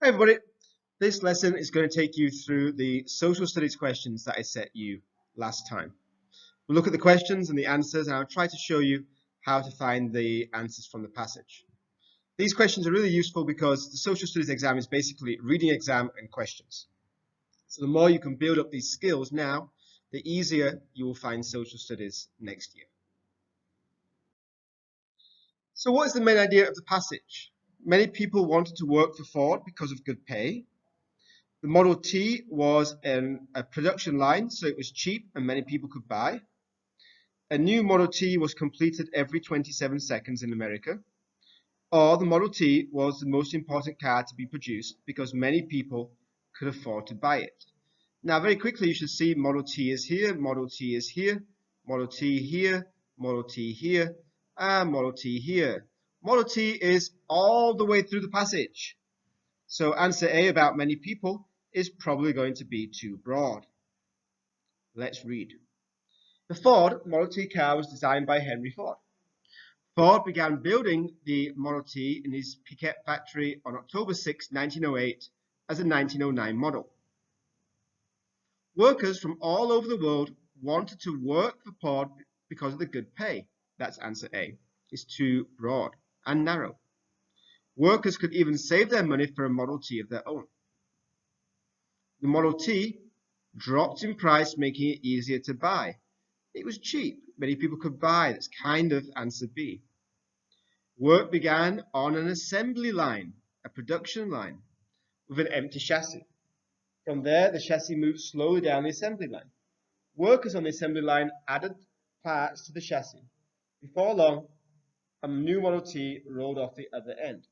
Hi everybody, this lesson is going to take you through the social studies questions that I set you last time. We'll look at the questions and the answers, and I'll try to show you how to find the answers from the passage. These questions are really useful because the social studies exam is basically reading exam and questions. So the more you can build up these skills now, the easier you will find social studies next year. So what is the main idea of the passage? Many people wanted to work for Ford because of good pay. The Model T was a production line, so it was cheap and many people could buy. A new Model T was completed every 27 seconds in America. Or the Model T was the most important car to be produced because many people could afford to buy it. Now, very quickly, you should see Model T is here, Model T is here, Model T here, Model T here, and Model T here. Model T is all the way through the passage. So answer A about many people is probably going to be too broad. Let's read. The Ford Model T car was designed by Henry Ford. Ford began building the Model T in his Piquet factory on October 6, 1908 as a 1909 model. Workers from all over the world wanted to work for Ford because of the good pay. That's answer A. It's too broad and narrow. Workers could even save their money for a Model T of their own. The Model T dropped in price, making it easier to buy. It was cheap. Many people could buy. That's kind of answer B. Work began on an assembly line, a production line, with an empty chassis. From there, the chassis moved slowly down the assembly line. Workers on the assembly line added parts to the chassis. Before long, a new Model T rolled off the other end.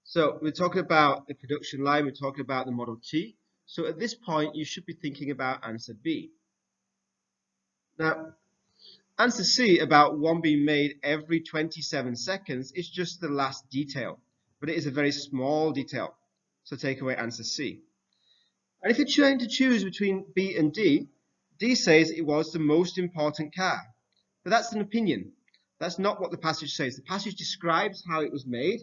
So we're talking about the production line, we're talking about the Model T. So at this point, you should be thinking about answer B. Now, answer C about one being made every 27 seconds is just the last detail, but it is a very small detail. So take away answer C. And if you're trying to choose between B and D, D says it was the most important car. But that's an opinion. That's not what the passage says. The passage describes how it was made,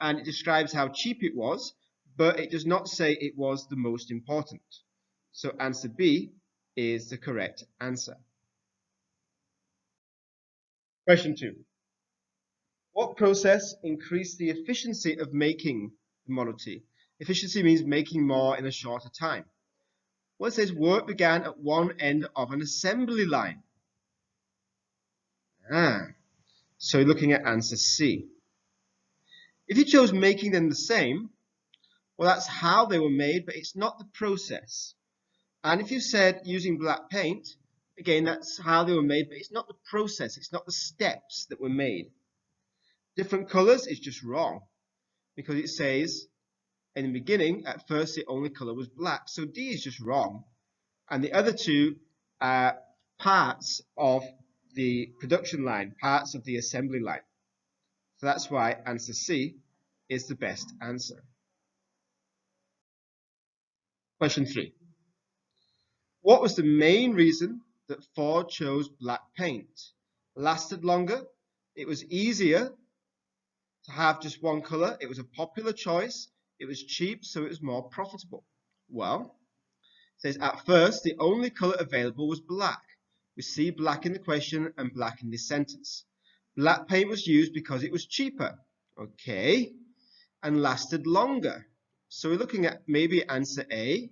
and it describes how cheap it was, but it does not say it was the most important. So answer B is the correct answer. Question 2. What process increased the efficiency of making the Model T? Efficiency means making more in a shorter time. Well, it says work began at one end of an assembly line. So you're looking at answer C. If you chose making them the same, well, that's how they were made, but it's not the process. And if you said using black paint, again, that's how they were made, but it's not the process. It's not the steps that were made. Different colors is just wrong because it says in the beginning, at first, the only color was black. So D is just wrong. And the other two are parts of the production line, parts of the assembly line. So that's why answer C is the best answer. Question 3. What was the main reason that Ford chose black paint? Lasted longer, it was easier to have just one color, it was a popular choice, it was cheap, so it was more profitable. Well, it says at first the only color available was black. We see black in the question and black in this sentence. Black paint was used because it was cheaper, okay, and lasted longer. So we're looking at maybe answer A,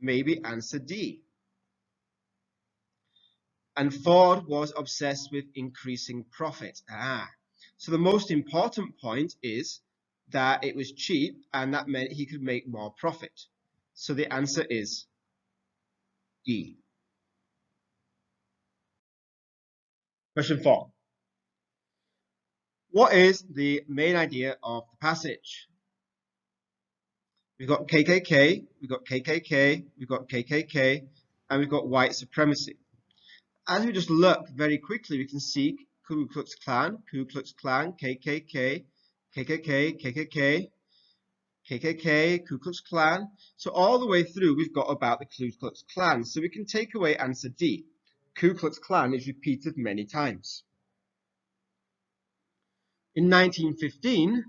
maybe answer D. And Ford was obsessed with increasing profit. So the most important point is that it was cheap and that meant he could make more profit. So the answer is D. Question 4. What is the main idea of the passage? We've got KKK, we've got KKK, we've got KKK, and we've got white supremacy. As we just look very quickly, we can see Ku Klux Klan, KKK, KKK, KKK, KKK, Ku Klux Klan. So all the way through, we've got about the Ku Klux Klan. So we can take away answer D. Ku Klux Klan is repeated many times. In 1915,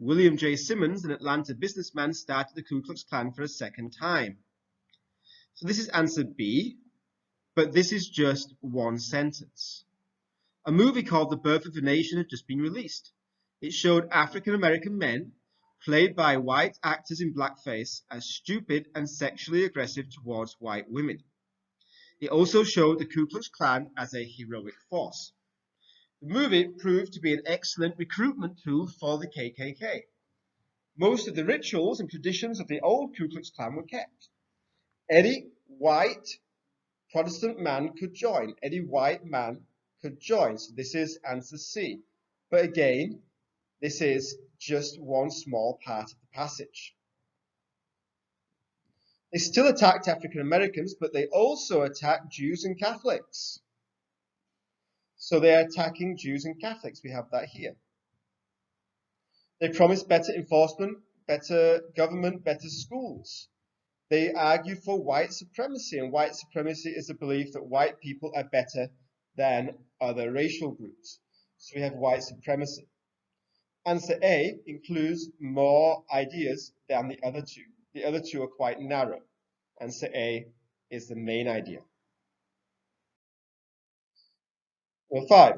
William J. Simmons, an Atlanta businessman, started the Ku Klux Klan for a second time. So this is answer B, but this is just one sentence. A movie called The Birth of a Nation had just been released. It showed African American men, played by white actors in blackface, as stupid and sexually aggressive towards white women. It also showed the Ku Klux Klan as a heroic force. The movie proved to be an excellent recruitment tool for the KKK. Most of the rituals and traditions of the old Ku Klux Klan were kept. Any white Protestant man could join. Any white man could join. So this is answer C. But again, this is just one small part of the passage. They still attacked African Americans, but they also attacked Jews and Catholics. So they're attacking Jews and Catholics. We have that here. They promised better enforcement, better government, better schools. They argued for white supremacy, and white supremacy is the belief that white people are better than other racial groups. So we have white supremacy. Answer A includes more ideas than the other two. The other two are quite narrow. Answer A is the main idea. Number 5.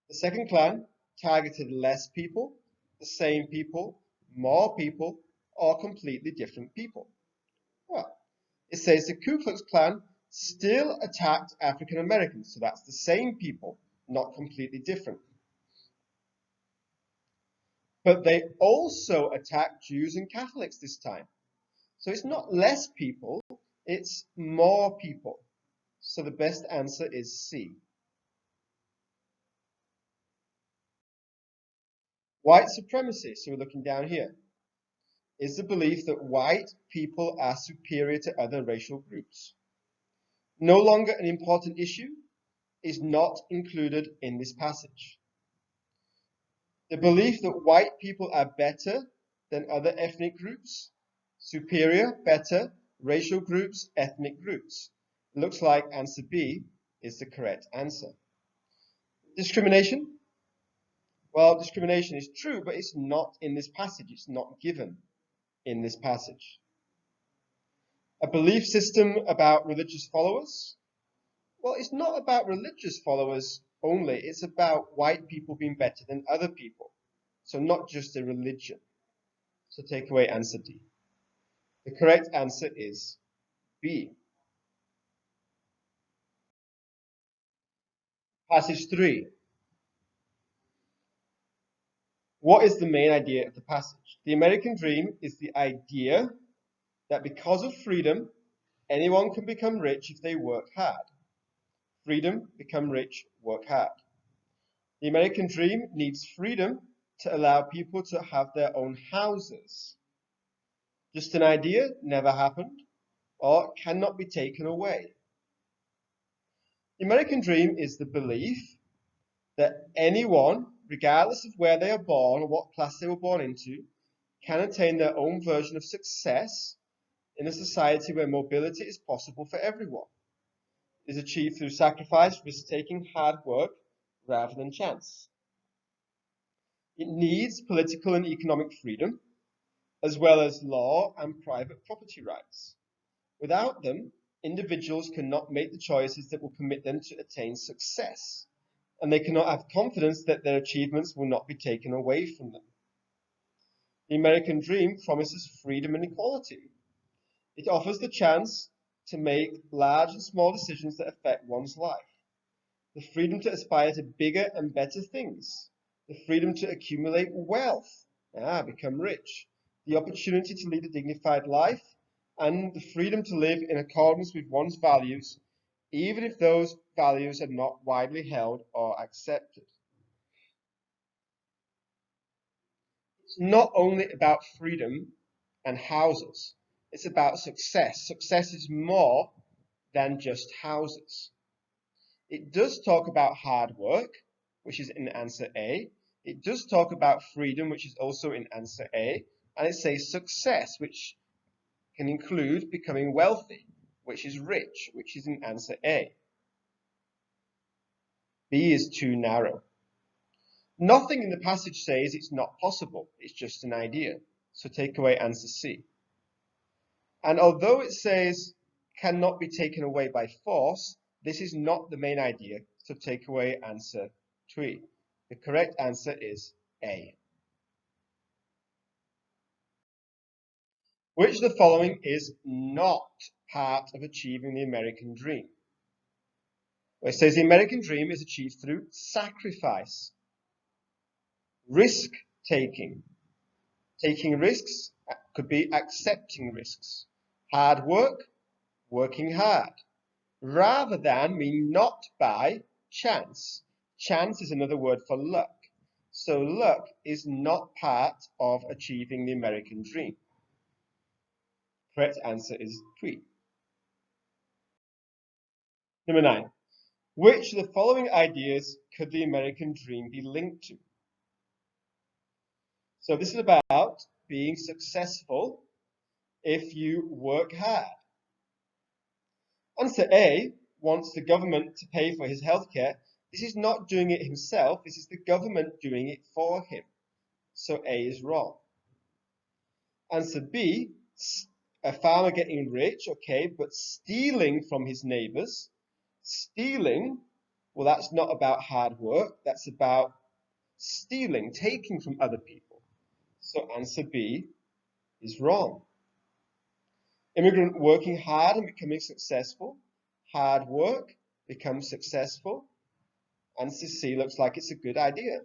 The second Klan targeted less people, the same people, more people, or completely different people. Well, it says the Ku Klux Klan still attacked African Americans, so that's the same people, not completely different. But they also attacked Jews and Catholics this time. So it's not less people, it's more people. So the best answer is C. White supremacy, so we're looking down here, is the belief that white people are superior to other racial groups. No longer an important issue, is not included in this passage. The belief that white people are better than other ethnic groups, superior, better, racial groups, ethnic groups. Looks like answer B is the correct answer. Discrimination? Well, discrimination is true, but it's not in this passage. It's not given in this passage. A belief system about religious followers? Well, it's not about religious followers only. It's about white people being better than other people. So not just a religion. So take away answer D. The correct answer is B. Passage 3. What is the main idea of the passage? The American dream is the idea that because of freedom, anyone can become rich if they work hard. Freedom, become rich, work hard. The American dream needs freedom to allow people to have their own houses. Just an idea, never happened, or cannot be taken away. The American dream is the belief that anyone, regardless of where they are born or what class they were born into, can attain their own version of success in a society where mobility is possible for everyone. It is achieved through sacrifice, risk-taking, hard work, rather than chance. It needs political and economic freedom, as well as law and private property rights. Without them, individuals cannot make the choices that will permit them to attain success, and they cannot have confidence that their achievements will not be taken away from them. The American dream promises freedom and equality. It offers the chance to make large and small decisions that affect one's life. The freedom to aspire to bigger and better things. The freedom to accumulate wealth, become rich. The opportunity to lead a dignified life, and the freedom to live in accordance with one's values, even if those values are not widely held or accepted. It's not only about freedom and houses. It's about success. Success is more than just houses. It does talk about hard work, which is in answer A. It does talk about freedom, which is also in answer A. And it says success, which can include becoming wealthy, which is rich, which is in answer A. B is too narrow. Nothing in the passage says it's not possible. It's just an idea. So take away answer C. And although it says cannot be taken away by force, this is not the main idea. So take away answer 3. The correct answer is A. Which of the following is not part of achieving the American dream? Well, it says the American dream is achieved through sacrifice, risk-taking. Taking risks could be accepting risks. Hard work, working hard. Rather than mean not by chance. Chance is another word for luck. So luck is not part of achieving the American dream. Correct answer is 3. Number 9. Which of the following ideas could the American dream be linked to? So this is about being successful if you work hard. Answer A wants the government to pay for his healthcare. This is not doing it himself, this is the government doing it for him. So A is wrong. Answer B, a farmer getting rich, okay, but stealing from his neighbors. Stealing, well, that's not about hard work, that's about stealing, taking from other people. So answer B is wrong. Immigrant working hard and becoming successful. Hard work becomes successful. Answer C looks like it's a good idea.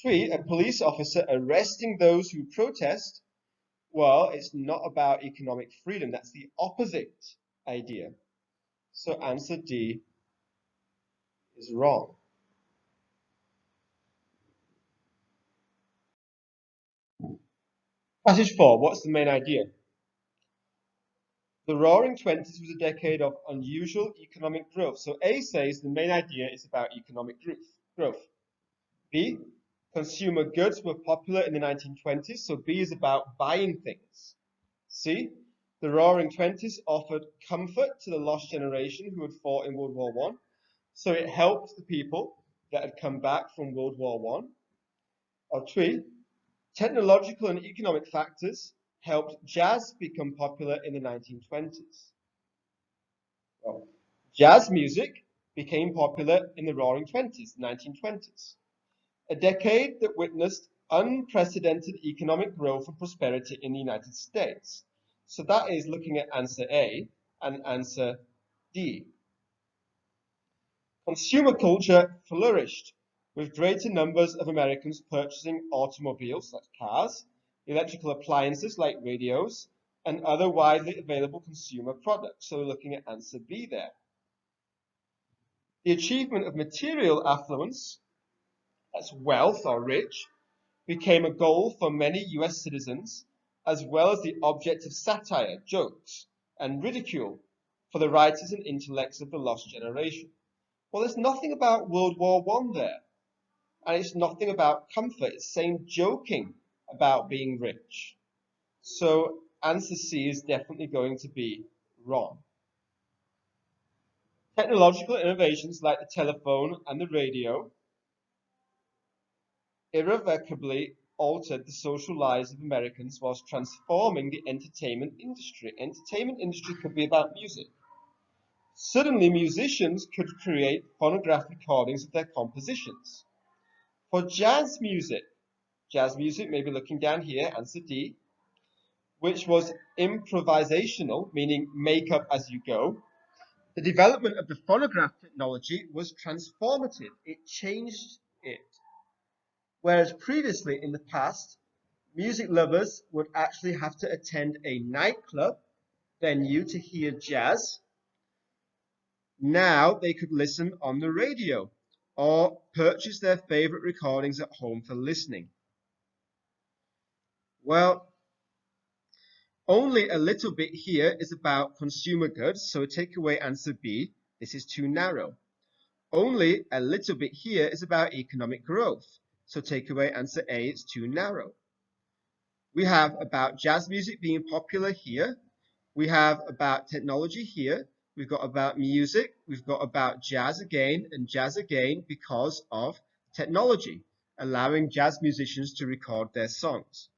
3, a police officer arresting those who protest. Well, it's not about economic freedom. That's the opposite idea. So answer D is wrong. Passage 4, what's the main idea? The Roaring Twenties was a decade of unusual economic growth. So A says the main idea is about economic growth. B, consumer goods were popular in the 1920s. So B is about buying things. C, the Roaring Twenties offered comfort to the lost generation who had fought in World War I. So it helped the people that had come back from World War I. Or 3, technological and economic factors helped jazz become popular in the 1920s. Well, jazz music became popular in the Roaring Twenties, 1920s, a decade that witnessed unprecedented economic growth and prosperity in the United States. So that is looking at answer A and answer D. Consumer culture flourished, with greater numbers of Americans purchasing automobiles, like cars, electrical appliances like radios, and other widely available consumer products. So we're looking at answer B there. The achievement of material affluence, that's wealth or rich, became a goal for many US citizens, as well as the object of satire, jokes, and ridicule for the writers and intellects of the lost generation. Well, there's nothing about World War I there, and it's nothing about comfort. It's saying joking about being rich. So answer C is definitely going to be wrong. Technological innovations like the telephone and the radio irrevocably altered the social lives of Americans whilst transforming the entertainment industry. Entertainment industry could be about music. Suddenly, musicians could create phonograph recordings of their compositions. For jazz music, maybe looking down here, answer D, which was improvisational, meaning make up as you go, the development of the phonograph technology was transformative. It changed it. Whereas previously, in the past, music lovers would actually have to attend a nightclub venue to hear jazz. Now they could listen on the radio or purchase their favorite recordings at home for listening. Well, only a little bit here is about consumer goods, so take away answer B. This is too narrow. Only a little bit here is about economic growth, so take away answer A. It's too narrow. We have about jazz music being popular here. We have about technology here. We've got about music. We've got about jazz again and jazz again because of technology, allowing jazz musicians to record their songs.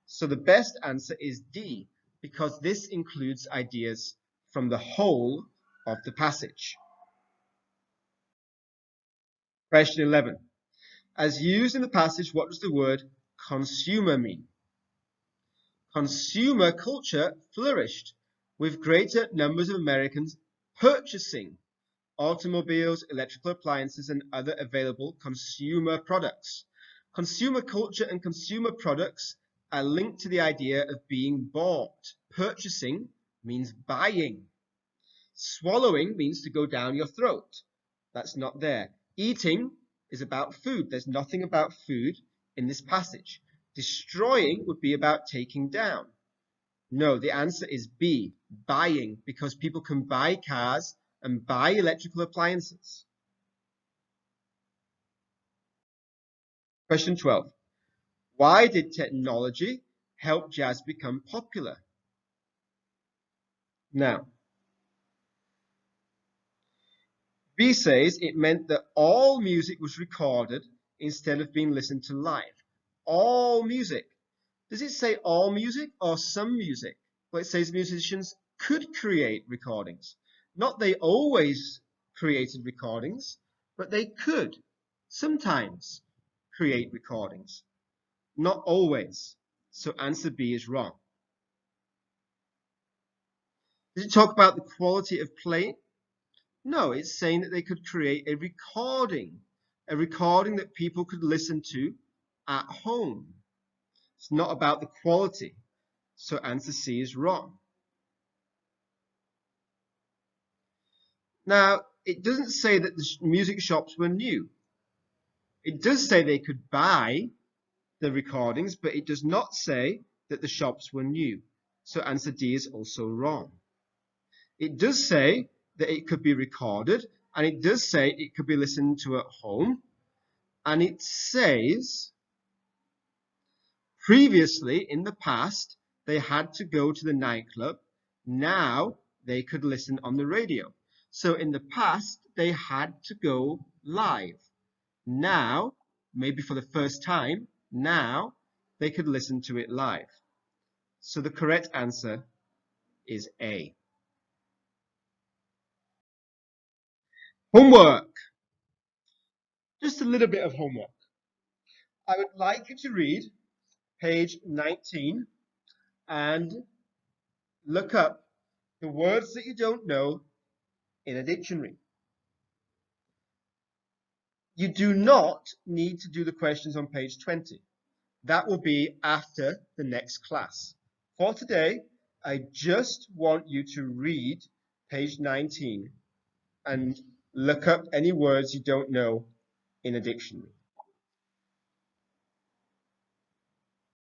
So the best answer is D, because this includes ideas from the whole of the passage. Question 11. As used in the passage, what does the word consumer mean? Consumer culture flourished, with greater numbers of Americans purchasing automobiles, electrical appliances, and other available consumer products. Consumer culture and consumer products are linked to the idea of being bought. Purchasing means buying. Swallowing means to go down your throat. That's not there. Eating is about food. There's nothing about food in this passage. Destroying would be about taking down. No, the answer is B, buying, because people can buy cars and buy electrical appliances. Question 12. Why did technology help jazz become popular? Now, B says it meant that all music was recorded instead of being listened to live. All music. Does it say all music or some music? Well, it says musicians could create recordings. Not they always created recordings, but they could sometimes create recordings. Not always. So answer B is wrong. Does it talk about the quality of playing? No, it's saying that they could create a recording that people could listen to at home. It's not about the quality. So answer C is wrong. Now, it doesn't say that the music shops were new. It does say they could buy the recordings, but it does not say that the shops were new. So answer D is also wrong. It does say that it could be recorded, and it does say it could be listened to at home, and it says previously in the past they had to go to the nightclub. Now they could listen on the radio. So in the past they had to go live. Now, maybe for the first time, now they could listen to it live. So the correct answer is A. Homework. Just a little bit of homework. I would like you to read page 19 and look up the words that you don't know in a dictionary. You do not need to do the questions on page 20. That will be after the next class. For today, I just want you to read page 19 and look up any words you don't know in a dictionary.